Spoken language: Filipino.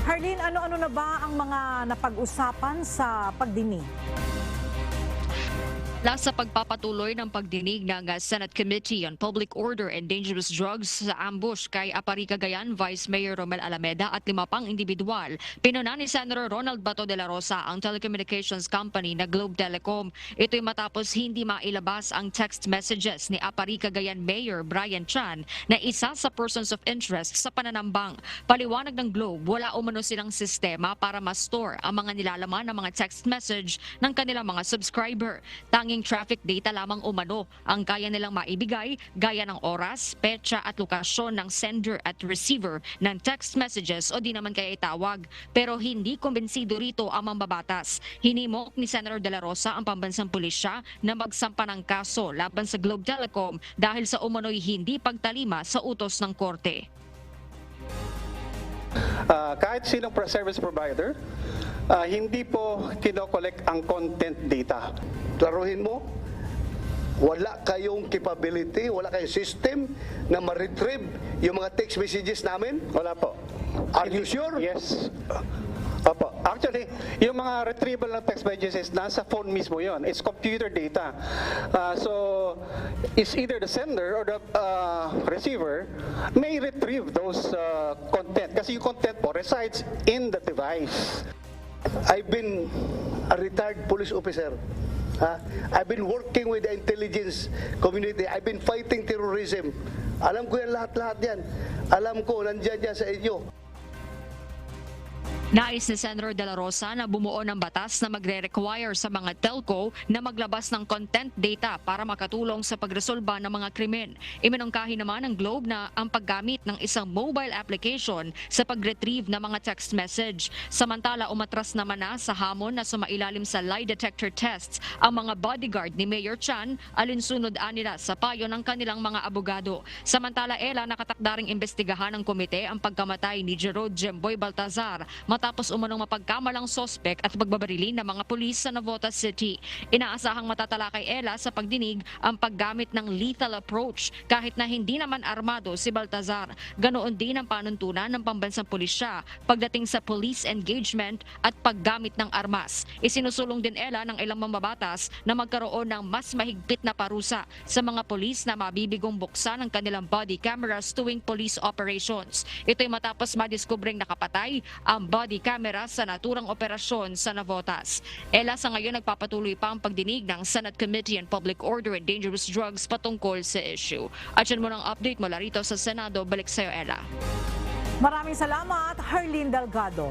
Harleen, ano-ano na ba ang mga napag-usapan sa pagdinig? Sa pagpapatuloy ng pagdinig ng Senate Committee on Public Order and Dangerous Drugs sa ambush kay Apari Cagayan Vice Mayor Romel Alameda at 5 pang individual, pinuna ni Senator Ronald Bato de la Rosa ang telecommunications company na Globe Telecom. Ito'y matapos hindi mailabas ang text messages ni Apari Cagayan Mayor Brian Chan na isa sa persons of interest sa pananambang. Paliwanag ng Globe, wala umano silang sistema para ma-store ang mga nilalaman ng mga text message ng kanilang mga subscriber. Tanging traffic data lamang umano ang kaya nilang maibigay gaya ng oras, petsa at lokasyon ng sender at receiver ng text messages o di naman kaya itawag. Pero hindi kumbinsido rito ang mambabatas. Hinimok ni Senator De La Rosa ang pambansang pulisya na magsampa ng kaso laban sa Globe Telecom dahil sa umano'y hindi pagtalima sa utos ng korte. Kahit sinong service provider, hindi po kinokollect ang content data. Klaruhin mo, wala kayong capability, wala kayong system na ma-retrieve yung mga text messages namin? Wala po. Are you sure? Yes. Opo. Actually, yung mga retrieval ng text messages, nasa phone mismo yon. It's computer data. So, it's either the sender or the receiver may retrieve those content. Kasi yung content po resides in the device. I've been a retired police officer. I've been working with the intelligence community. I've been fighting terrorism. Alam ko yan lahat-lahat yan. Alam ko, nandyan yan sa inyo. Nais ni Senator De La Rosa na bumuo ng batas na magre-require sa mga telco na maglabas ng content data para makatulong sa pagresolba ng mga krimen. Iminungkahi naman ng Globe na ang paggamit ng isang mobile application sa pag-retrieve ng mga text message. Samantala, umatras naman na sa hamon na sumailalim sa lie detector tests ang mga bodyguard ni Mayor Chan alinsunod nila sa payo ng kanilang mga abogado. Samantala, nakatakdaring imbestigahan ng komite ang pagkamatay ni Jerod Jemboy Baltazar matapos umunong mapagkamalang sospek at pagbabarili ng mga pulis sa Navotas City. Inaasahang matatalakay sa pagdinig ang paggamit ng lethal approach kahit na hindi naman armado si Baltazar. Ganoon din ang panuntunan ng pambansang pulisya pagdating sa police engagement at paggamit ng armas. Isinusulong din ng ilang mambabatas na magkaroon ng mas mahigpit na parusa sa mga pulis na mabibigong buksan ang kanilang body cameras tuwing police operations. Ito'y matapos madiskubreng nakapatay ang body camera sa naturang operasyon sa Navotas. Sa ngayon nagpapatuloy pa ang pagdinig ng Senate Committee on Public Order and Dangerous Drugs patungkol sa issue. At yan mo ng update mula rito sa Senado. Balik sa'yo, Ella. Maraming salamat, Harleen Delgado.